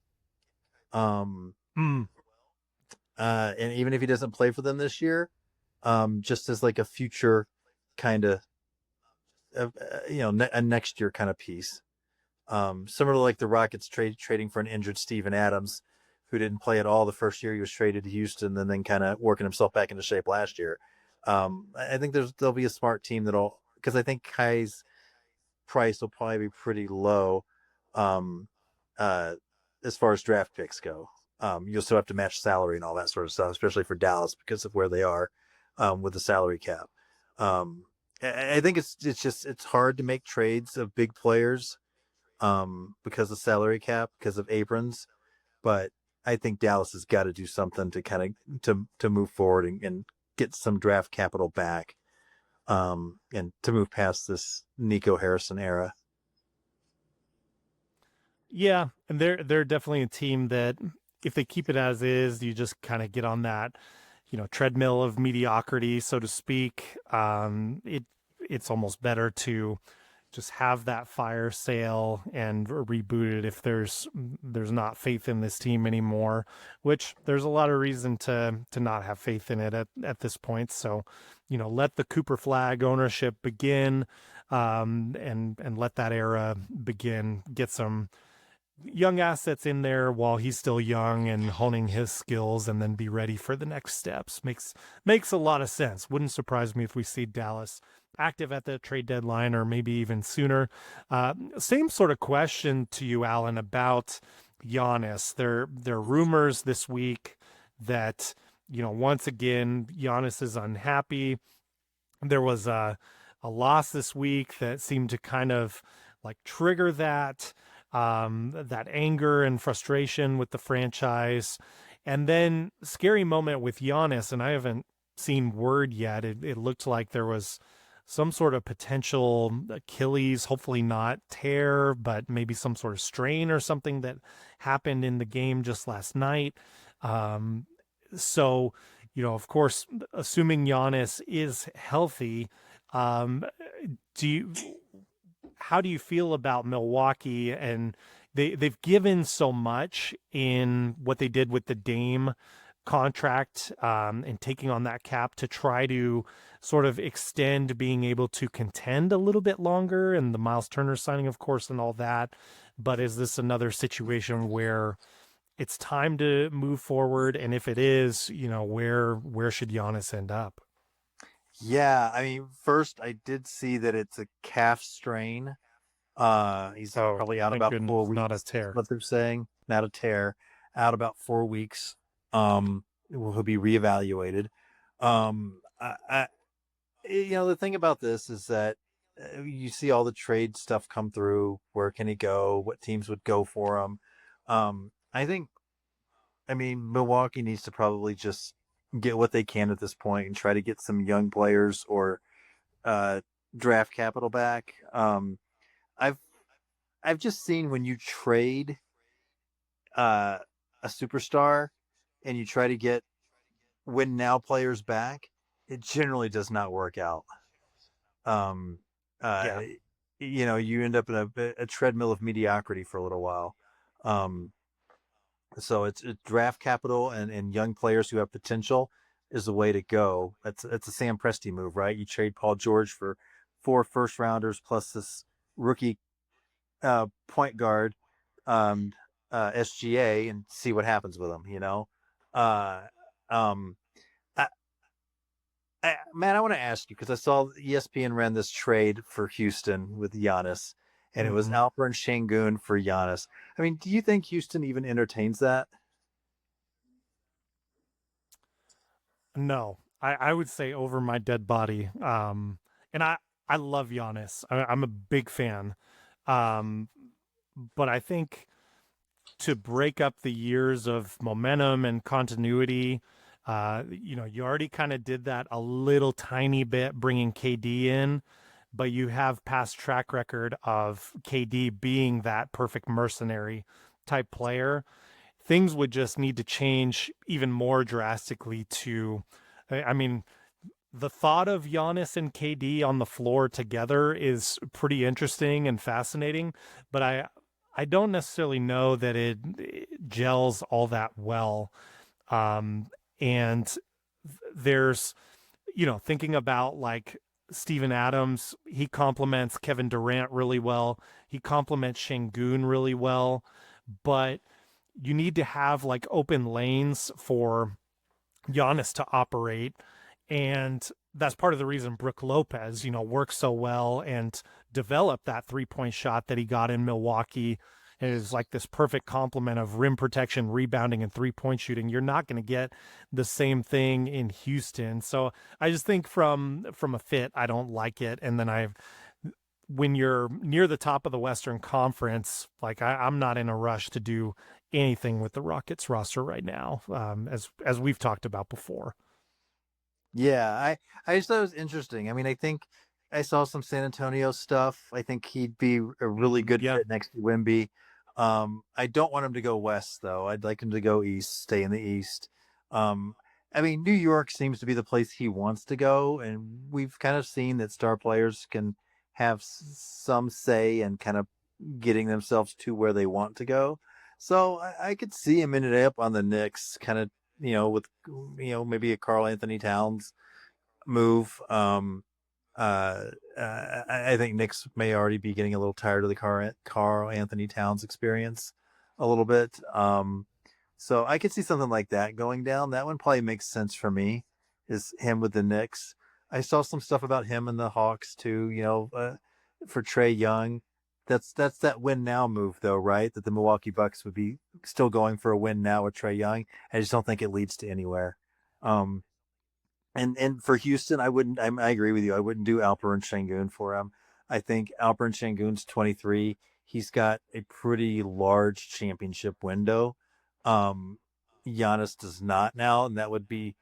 And even if he doesn't play for them this year, just as like a future kind of, a next year kind of piece. Similar to like the Rockets trading for an injured Steven Adams, who didn't play at all the first year he was traded to Houston, and then kind of working himself back into shape last year. I think there'll be a smart team because I think Kai's price will probably be pretty low, as far as draft picks go. You'll still have to match salary and all that sort of stuff, especially for Dallas because of where they are with the salary cap. I think it's hard to make trades of big players because of salary cap, because of aprons. But I think Dallas has got to do something to kind of to move forward and get some draft capital back, and to move past this Nico Harrison era. Yeah, and they're definitely a team that if they keep it as is, you just kind of get on that, treadmill of mediocrity, so to speak. It's almost better to just have that fire sale and reboot it if there's not faith in this team anymore, which there's a lot of reason to not have faith in it at this point. So, let the Cooper Flagg ownership begin, and let that era begin. Get some young assets in there while he's still young and honing his skills, and then be ready for the next steps. Makes a lot of sense. Wouldn't surprise me if we see Dallas active at the trade deadline or maybe even sooner. Same sort of question to you, Allan, about Giannis. There are rumors this week that, once again, Giannis is unhappy. There was a loss this week that seemed to kind of like trigger that anger and frustration with the franchise. And then scary moment with Giannis, and I haven't seen word yet. It looked like there was some sort of potential Achilles, hopefully not tear, but maybe some sort of strain or something that happened in the game just last night. So, of course, assuming Giannis is healthy, um, do you how do you feel about Milwaukee? And they've given so much in what they did with the Dame contract, and taking on that cap to try to sort of extend being able to contend a little bit longer, and the Miles Turner signing, of course, and all that. But is this another situation where it's time to move forward? And if it is, where should Giannis end up? Yeah, I mean, first I did see that it's a calf strain. He's Oh, probably out thank about goodness, 4 weeks, not a is tear. what they're saying. Not a tear, out about 4 weeks. He'll be reevaluated. I the thing about this is that you see all the trade stuff come through. Where can he go? What teams would go for him? I think, I mean, Milwaukee needs to probably just get what they can at this point and try to get some young players or uh, draft capital back. I've I've just seen when you trade uh, a superstar and you try to get win now players back, it generally does not work out. Um, uh, Yeah. you end up in a treadmill of mediocrity for a little while. Um, so it's draft capital and young players who have potential is the way to go. That's a Sam Presti move, right? You trade Paul George for 4 first rounders plus this rookie point guard, um, SGA, and see what happens with them. Uh, um, I, man, I want to ask you because I saw ESPN ran this trade for Houston with Giannis, and it was Hmm. Alperen Şengün for Giannis. I mean, do you think Houston even entertains that? No, I would say over my dead body. And I love Giannis. I'm a big fan. Um, but I think to break up the years of momentum and continuity, you already kind of did that a little tiny bit bringing KD in, but you have past track record of KD being that perfect mercenary type player. Things would just need to change even more drastically to, I mean, the thought of Giannis and KD on the floor together is pretty interesting and fascinating, but I don't necessarily know that it gels all that well. Um, and there's, thinking about like Steven Adams, he complements Kevin Durant really well. He complements Şengün really well, but you need to have like open lanes for Giannis to operate. And that's part of the reason Brook Lopez, works so well and developed that 3-point shot that he got in Milwaukee. It is like this perfect complement of rim protection, rebounding, and 3-point shooting. You're not going to get the same thing in Houston. So I just think from a fit, I don't like it. And then when you're near the top of the Western Conference, like I'm not in a rush to do anything with the Rockets roster right now, as we've talked about before. Yeah, I just thought it was interesting. I mean, I think I saw some San Antonio stuff. I think he'd be a really good Yeah. fit next to Wimby. I don't want him to go west though. I'd like him to go east, stay in the east. Um, I mean, New York seems to be the place he wants to go, and we've kind of seen that star players can have some say in kind of getting themselves to where they want to go. So I could see him ended up on the Knicks, kind of with maybe a Carl Anthony Towns move. I think Knicks may already be getting a little tired of the Carl Anthony Towns experience a little bit. So I could see something like that going down. That one probably makes sense for me. Is him with the Knicks. I saw some stuff about him and the Hawks too. For Trae Young. That's that win now move though, right? That the Milwaukee Bucks would be still going for a win now with Trae Young. I just don't think it leads to anywhere. Um, and for Houston, I wouldn't. I agree with you. I wouldn't do Alperen Şengün for him. I think Alperen Şengün's 23. He's got a pretty large championship window. Um, Giannis does not now, and that would be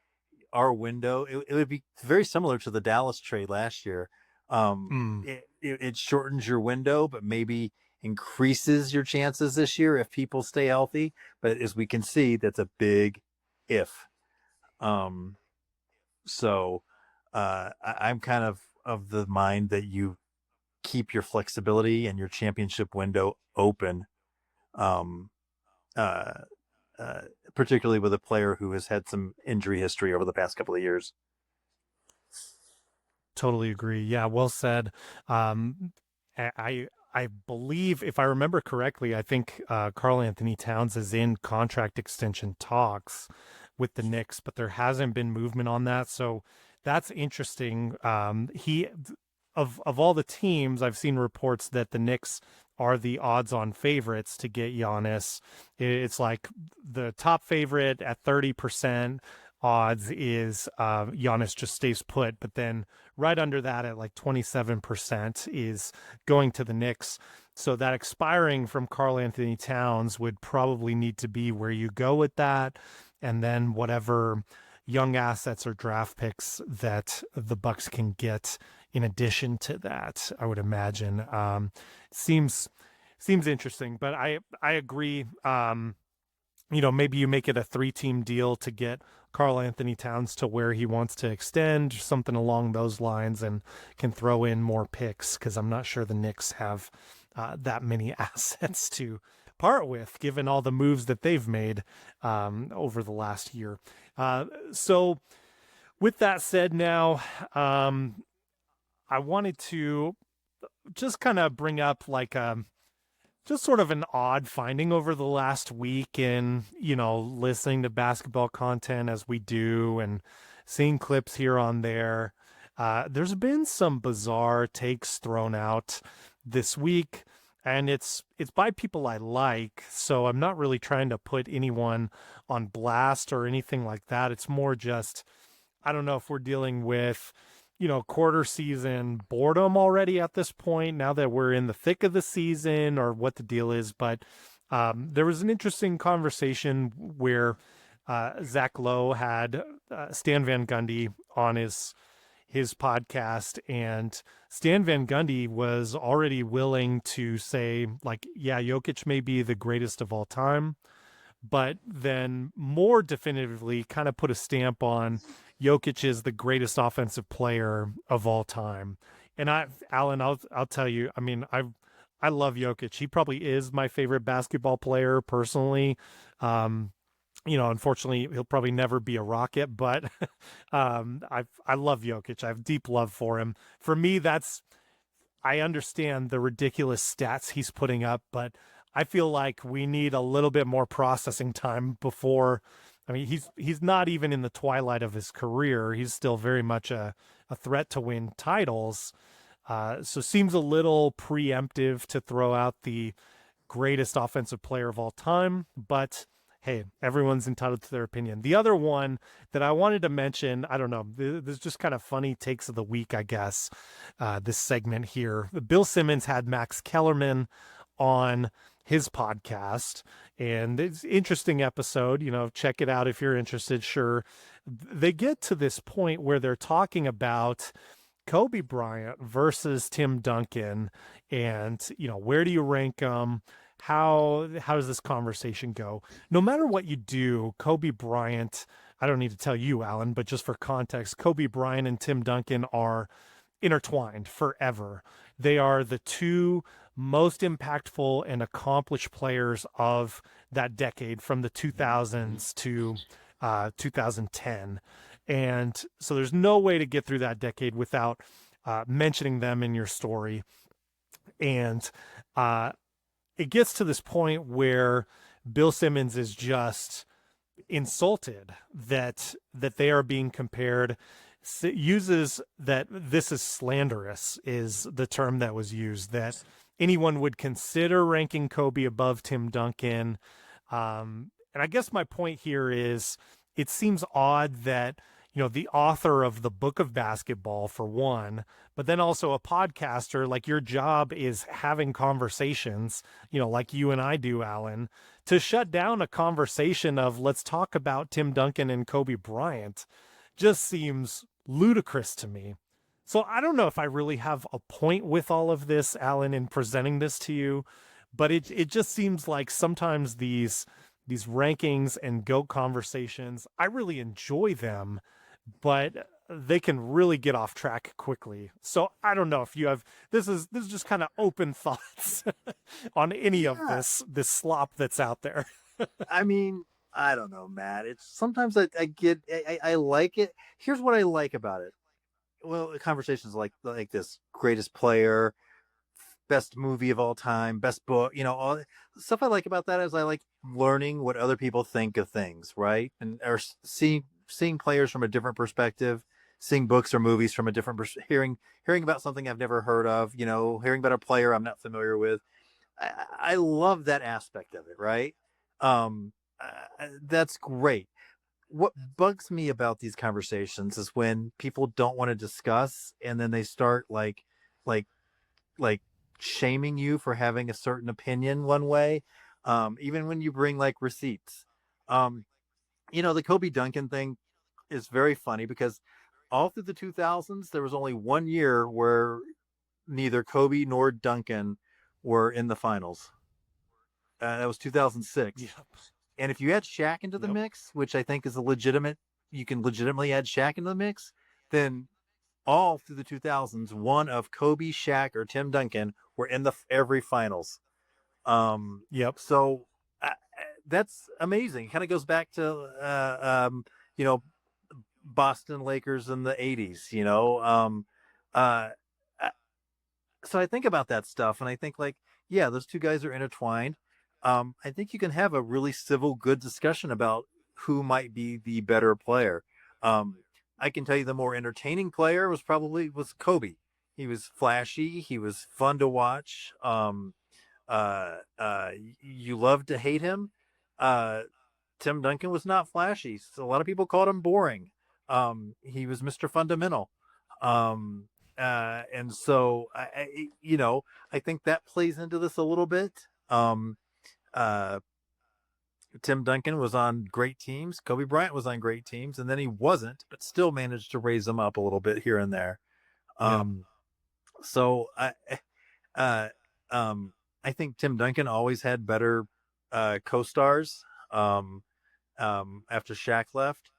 our window. It would be very similar to the Dallas trade last year. Mm, It shortens your window, but maybe increases your chances this year if people stay healthy. But as we can see, that's a big if. Um, so I'm kind of the mind that you keep your flexibility and your championship window open. Um, uh, uh, Particularly with a player who has had some injury history over the past couple of years. totally agree. Yeah, well said. I believe, if I remember correctly, I think Karl Anthony Towns is in contract extension talks with the Knicks, but there hasn't been movement on that. So that's interesting. He of all the teams, I've seen reports that the Knicks are the odds-on favorites to get Giannis. It's like the top favorite at 30% odds is Giannis just stays put, but then right under that at like 27% is going to the Knicks. So that expiring from Karl Anthony Towns would probably need to be where you go with that, and then whatever young assets or draft picks that the Bucks can get in addition to that, I would imagine. Seems interesting, but I agree. Maybe you make it a 3-team deal to get Karl Anthony Towns to where he wants to extend, something along those lines, and can throw in more picks, because I'm not sure the Knicks have that many assets to part with, given all the moves that they've made over the last year. So with that said, now I wanted to just kind of bring up like just sort of an odd finding over the last week in, listening to basketball content as we do and seeing clips here on there. There's been some bizarre takes thrown out this week, and it's by people I like, so I'm not really trying to put anyone on blast or anything like that. It's more just, I don't know if we're dealing with, quarter season boredom already at this point, now that we're in the thick of the season, or what the deal is. But there was an interesting conversation where Zach Lowe had Stan Van Gundy on his podcast, and Stan Van Gundy was already willing to say, like, yeah, Jokic may be the greatest of all time, but then more definitively kind of put a stamp on Jokic is the greatest offensive player of all time. And Allan, I'll tell you, I mean, I love Jokic. He probably is my favorite basketball player personally. Unfortunately, he'll probably never be a Rocket, but I love Jokic. I have deep love for him. For me, I understand the ridiculous stats he's putting up, but I feel like we need a little bit more processing time before. I mean, he's not even in the twilight of his career. He's still very much a threat to win titles. So seems a little preemptive to throw out the greatest offensive player of all time, but hey, everyone's entitled to their opinion. The other one that I wanted to mention, I don't know, there's just kind of funny takes of the week, I guess, this segment here. Bill Simmons had Max Kellerman on his podcast, and it's an interesting episode. Check it out if you're interested. Sure. They get to this point where they're talking about Kobe Bryant versus Tim Duncan, and where do you rank them? How does this conversation go? No matter what you do, Kobe Bryant, I don't need to tell you, Allan, but just for context, Kobe Bryant and Tim Duncan are intertwined forever. They are the two most impactful and accomplished players of that decade, from the 2000s to 2010. And so there's no way to get through that decade without mentioning them in your story. And it gets to this point where Bill Simmons is just insulted that they are being compared, uses that this is slanderous, is the term that was used, that anyone would consider ranking Kobe above Tim Duncan. And I guess my point here is, it seems odd that, the author of the book of basketball for one, but then also a podcaster. Like your job is having conversations, like you and I do, Allan, to shut down a conversation of let's talk about Tim Duncan and Kobe Bryant just seems ludicrous to me. So I don't know if I really have a point with all of this, Allan, in presenting this to you, but it just seems like sometimes these rankings and GOAT conversations, I really enjoy them, but they can really get off track quickly. So I don't know if you have this is just kind of open thoughts on any of this slop that's out there. I mean, I don't know, Matt. It's sometimes I like it. Here's what I like about it. Well, conversations like this: greatest player, best movie of all time, best book. All stuff I like about that is I like learning what other people think of things, right? And or seeing players from a different perspective, seeing books or movies from a different hearing about something I've never heard of. Hearing about a player I'm not familiar with. I love that aspect of it, right? That's great. What bugs me about these conversations is when people don't want to discuss and then they start like shaming you for having a certain opinion one way. Even when you bring like receipts. The Kobe Duncan thing is very funny because all through the 2000s there was only 1 year where neither Kobe nor Duncan were in the finals. That was 2006. Yep. And if you add Shaq into the mix, which I think is you can legitimately add Shaq into the mix, then all through the 2000s, one of Kobe, Shaq, or Tim Duncan were in every finals. Yep. So that's amazing. It kind of goes back to, Boston Lakers in the 80s, so I think about that stuff and I think those two guys are intertwined. I think you can have a really civil, good discussion about who might be the better player. I can tell you the more entertaining player was Kobe. He was flashy. He was fun to watch. You loved to hate him. Tim Duncan was not flashy. So a lot of people called him boring. He was Mr. Fundamental. And so I think that plays into this a little bit. Tim Duncan was on great teams. Kobe Bryant was on great teams, and then he wasn't, but still managed to raise them up a little bit here and there. So I think Tim Duncan always had better co-stars after Shaq left.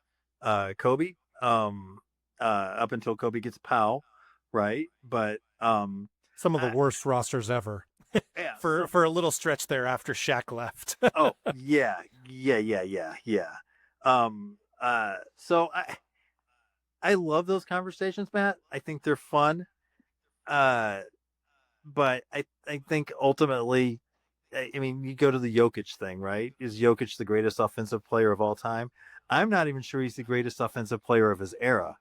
Kobe, up until Kobe gets Powell, right? But some of the worst rosters ever. Yeah, for a little stretch there after Shaq left. Oh yeah. So I love those conversations, Matt. I think they're fun. But I think ultimately, I mean, you go to the Jokic thing, right? Is Jokic the greatest offensive player of all time? I'm not even sure he's the greatest offensive player of his era.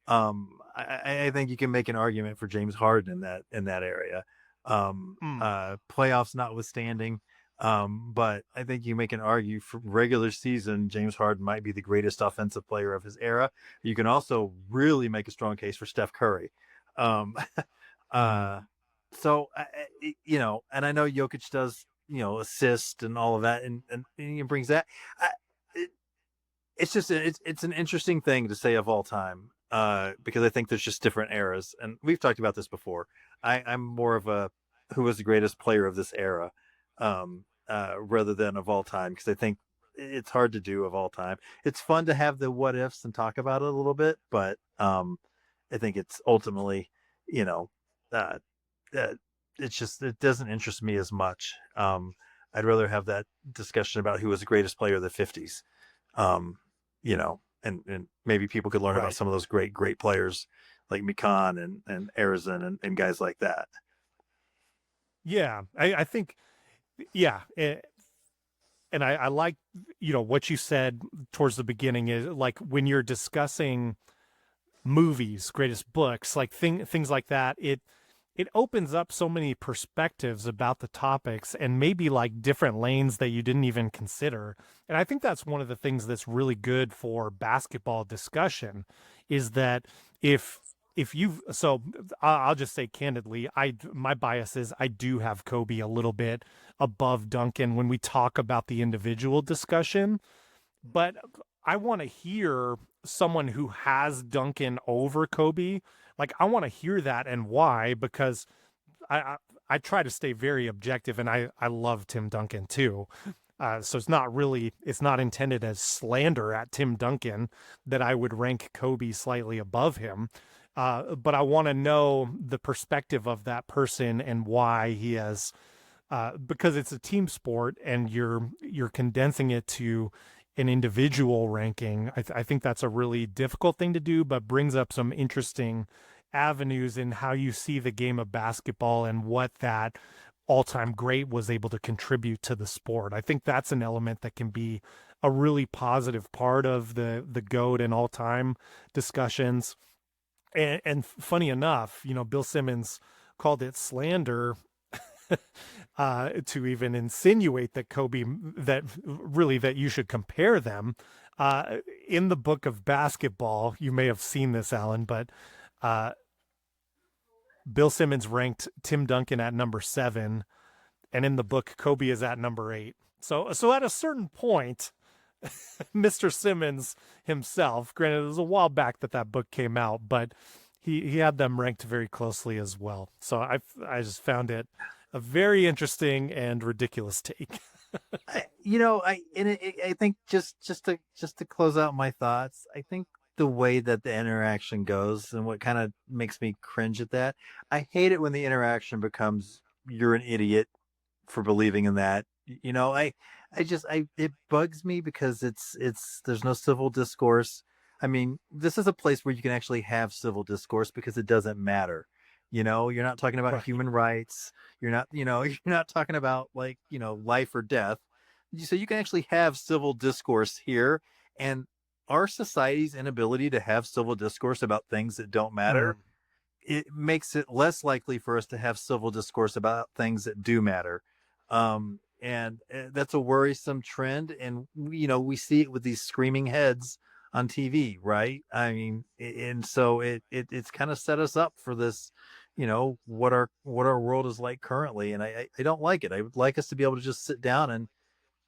I think you can make an argument for James Harden in that area. Playoffs notwithstanding. But I think you make an argument for regular season, James Harden might be the greatest offensive player of his era. You can also really make a strong case for Steph Curry. So, and I know Jokic does, assist and all of that, and he brings that. It's just, it's an interesting thing to say of all time, because I think there's just different eras. And we've talked about this before. I'm more of a who was the greatest player of this era, rather than of all time, because I think it's hard to do of all time. It's fun to have the what ifs and talk about it a little bit, but I think it's ultimately, it's just, it doesn't interest me as much. I'd rather have that discussion about who was the greatest player of the 50s, and maybe people could learn about some of those great players like Mikan and Arizin and guys like that. Yeah, I think, yeah. And I like, what you said towards the beginning is like when you're discussing movies, greatest books, like things like that, it opens up so many perspectives about the topics and maybe like different lanes that you didn't even consider. And I think that's one of the things that's really good for basketball discussion is that if you've so I'll just say candidly, my bias is I do have Kobe a little bit above Duncan when we talk about the individual discussion, but I want to hear someone who has Duncan over Kobe. Like I want to hear that and why, because I try to stay very objective, and I love Tim Duncan too. So it's not intended as slander at Tim Duncan that I would rank Kobe slightly above him. But I want to know the perspective of that person and why he has, because it's a team sport and you're condensing it to an individual ranking. I think that's a really difficult thing to do, but brings up some interesting avenues in how you see the game of basketball and what that all-time great was able to contribute to the sport. I think that's an element that can be a really positive part of the GOAT and all-time discussions. And funny enough, Bill Simmons called it slander to even insinuate that that you should compare them. In the book of basketball, you may have seen this, Allan, but Bill Simmons ranked Tim Duncan at number 7, and in the book, Kobe is at number 8. So at a certain point, Mr. Simmons himself, granted it was a while back that book came out, but he had them ranked very closely as well. So I just found it a very interesting and ridiculous take. I think just to close out my thoughts, I think the way that the interaction goes and what kind of makes me cringe at that, I hate it when the interaction becomes you're an idiot for believing in that. It bugs me because there's no civil discourse. I mean, this is a place where you can actually have civil discourse because it doesn't matter. You're not talking about human rights. You're not talking about life or death. So you can actually have civil discourse here. And our society's inability to have civil discourse about things that don't matter, it makes it less likely for us to have civil discourse about things that do matter. And that's a worrisome trend. And, we see it with these screaming heads on TV, right? I mean, and so it's kind of set us up for this, what our world is like currently. And I don't like it. I would like us to be able to just sit down and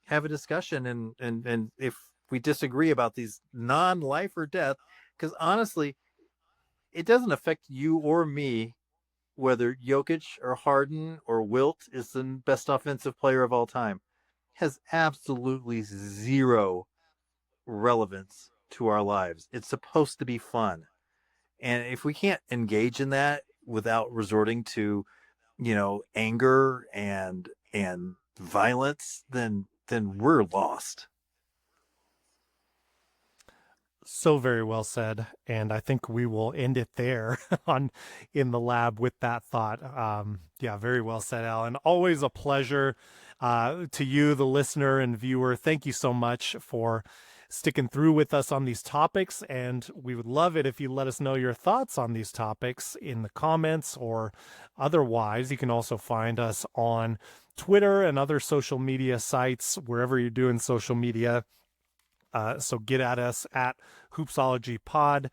have a discussion. And if we disagree about these non-life or death, because honestly, it doesn't affect you or me whether Jokic or Harden or Wilt is the best offensive player of all time. Has absolutely zero relevance to our lives. It's supposed to be fun. And if we can't engage in that without resorting to, anger and violence, then we're lost. So very well said, and I think we will end it there in the lab with that thought. Yeah, very well said, Allan. Always a pleasure to you, the listener and viewer. Thank you so much for sticking through with us on these topics, and we would love it if you let us know your thoughts on these topics in the comments or otherwise. You can also find us on Twitter and other social media sites, wherever you're doing social media. So get at us at Hoopsology Pod.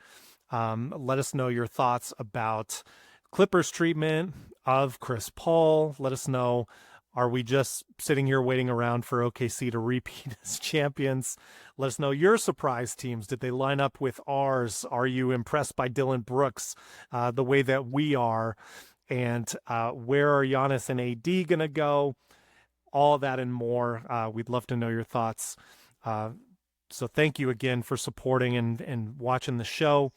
Let us know your thoughts about Clippers treatment of Chris Paul. Let us know, are we just sitting here waiting around for OKC to repeat as champions? Let us know your surprise teams. Did they line up with ours? Are you impressed by Dillon Brooks the way that we are? And where are Giannis and AD going to go? All that and more. We'd love to know your thoughts. So thank you again for supporting and watching the show.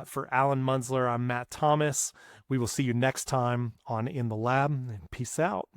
For Allan Munzler, I'm Matt Thomas. We will see you next time on In the Lab. Peace out.